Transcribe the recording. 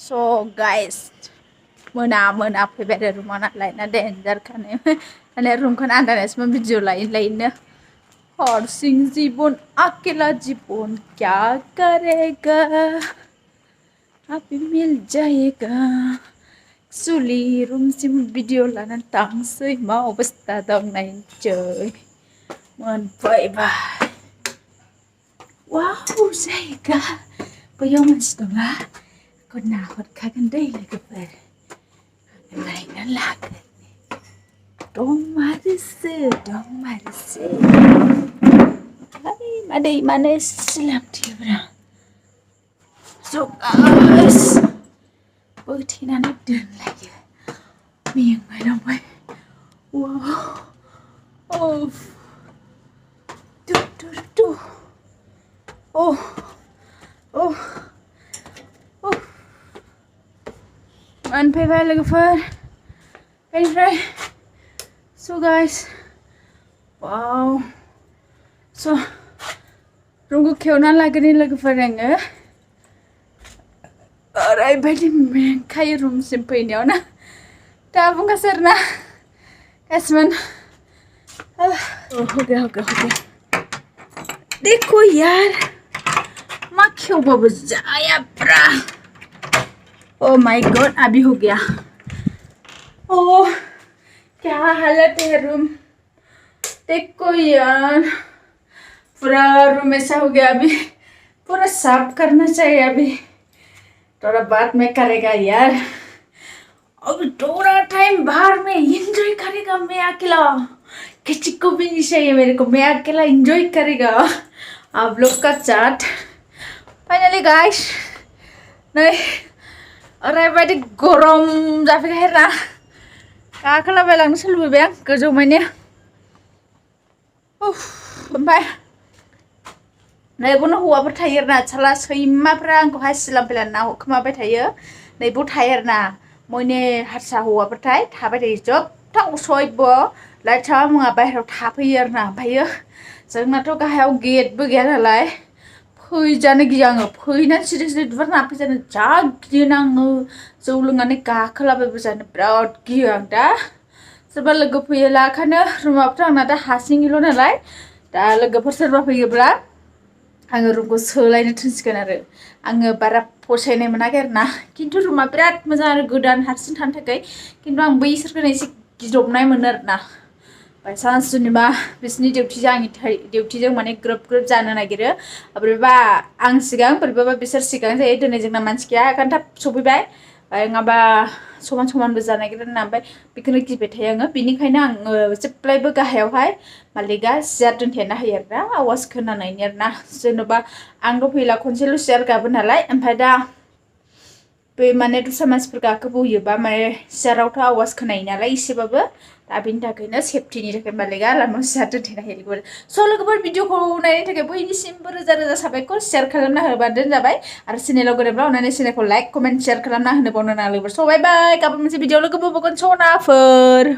So guys, मोना फैबाय आरो रुमाव नालाय ना डेन्जार खाने माने रुमखौनो आन्दायनासोमोन भिडिअ लायैनो हारसिं जीवन अकेला जीवन क्या करेगा अभी मिल जाएगा एक्चुअली रुमसिम भिडिअ लानानै थांसै मा अबस्था दं नायनोसै मोनफैबाय वाव जायगा बैयाव मानसि दंना आंखौ नाहरखागोन दै लोगोफोर नायना लागोन दंमारोसो हाय मादै मानो सिलामथियोब्रा So guys बोथेनानै दोनलायो मेंबाय लांबाय वाव मोनफैबाय लोगोफोर बेनिफ्राय So guys wow So रुमखौ खेवना लागोन लोगोफोर आङो ओरैबायदि मेंखायो रुमसिम फैनायाव ना दा बुंगासै आरोना गासिमोन हो गया देखो यार मा खेवबाबो जायाब्रा Oh my god अभी हो गया ओह क्या हालत है रूम देखो यार पूरा रूम ऐसा हो गया अभी पूरा साफ करना चाहिए अभी थोड़ा बाद में करेगा यार अब थोड़ा टाइम बाहर में एंजॉय करेगा मैं अकेला किसी को भी नहीं चाहिए मेरे को मैं अकेला एंजॉय करेगा आप लोग का चाट फाइनली गाइस नहीं ओरैबायदि गरम जाफैबाय आरोना गाखोलाबायलांनोसो लुबैबाय आं गोजौ माने ओमफ्राय नैबोनो हौवाफोर थायो आरोना साला सैमाफ्रा आंखौहाय सिलामफैलायना नाहरखोमाबाय थायो नैबो थायो आरोना मयने हारसा हौवाफोरथाय थाबाय थायो जोबथाव सयबो लाइट सावा मुङा बाहेरायाव थाफैयो आरोना ओमफ्रायो जोंनाथ' गाहायाव गेटबो गैया नालाय फैजानो गियो आङो फैनानै सिरि दुबार नाफैजानो जा गियो आङो जौ लोंनानै गाखोलाबायबो जानो बिराद गियो आं दा सोरबा लोगो फैयोला ओंखायनो रुमावथ' आंना दा हारसिङैल' नालाय दा लोगोफोर सोरबा फैयोब्ला आङो रुमखौ सोलायनो थिनसिगोन आरो आङो बारा फसायनाय मोनाखै आरोना खिन्थु रुमा बिराद मोजां आरो गोदान हारसिं थानो थाखाय खिन्थु आं बैसोरखौनो एसे गिदबनाय मोनो आरोना बायसान्स जेनेबा बिसोरनि डिउटिजों आंनि डिउटिजों माने ग्रोब जानो नागिरो बोरैबा आं सिगां बोरैबाबा बिसोर सिगां जायो दिनै जोंना मानसि गैया ओंखायनो थाब सफैबाय नङाबा समानबो जानो नागिरो ना ओमफ्राय बेखौनो गिबाय थायो आङो बेनिखायनो आङो जेब्लायबो गाहायावहाय मालिकआ सियार दोनथेना होयो आरोना आवाज खोनानायनि आरोना जेनेबा आंथ' फैला खनसेल' सियार गाबो नालाय ओमफ्राय दा बे माने दस्रा मानसिफोर गाखोबोयोबा माने सियारावथ' आवाज खोनायो नालाय एसेबाबो दा बेनि थाखायनो सेफ्टिनि थाखाय मालिकआ लामायाव सियार दोनथेना होयो लोगोफोर स' लोगोफोर भिडिअखौ नायनायनि थाखाय बयनिसिमबो रोजा साबायखर शेयार खालामना होबानो जाबाय आरो चेनेलाव गोदानब्ला अननानै चेनेलखौ लाइक कमेन्ट शेयार खालामना होनो बावनो नाङा लोगोफोर स' बाय बाय गाबोन मोनसे भिडिअ लोगो मोनबावगोन सनाफोर